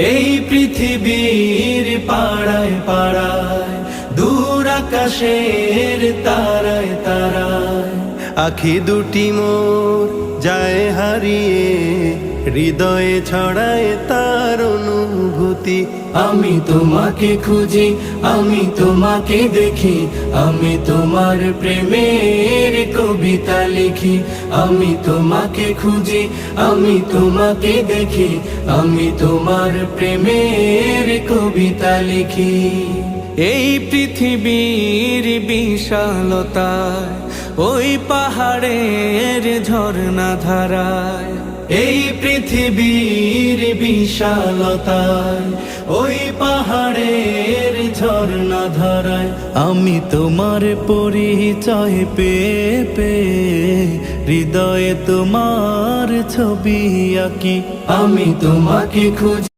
এই পৃথিবীর পাড়ায় পাড়ায়, দূর আকাশের তারায় তারায়, আখি দুটি মোর যায় হারিয়ে, হৃদয়ে ছড়ায় তার অনুভূতি। আমি তোমাকে খুঁজি, আমি তোমাকে দেখি, আমি তোমার প্রেমের কবিতা লিখি। আমি তোমাকে খুঁজি, আমি তোমাকে দেখি, আমি তোমার প্রেমের কবিতা লিখি। এই পৃথিবীর বিশালতায়, ওই পাহাড়ের ঝর্ণা ধারায়, এই পৃথিবীর বিশালতায়, ওই পাহাড়ের ঝর্ণা ধারায়, আমি তোমার পরিচয় পেয়ে পেয়ে, হৃদয়ে তোমার ছবি আঁকি। আমি তোমাকে খুঁজি।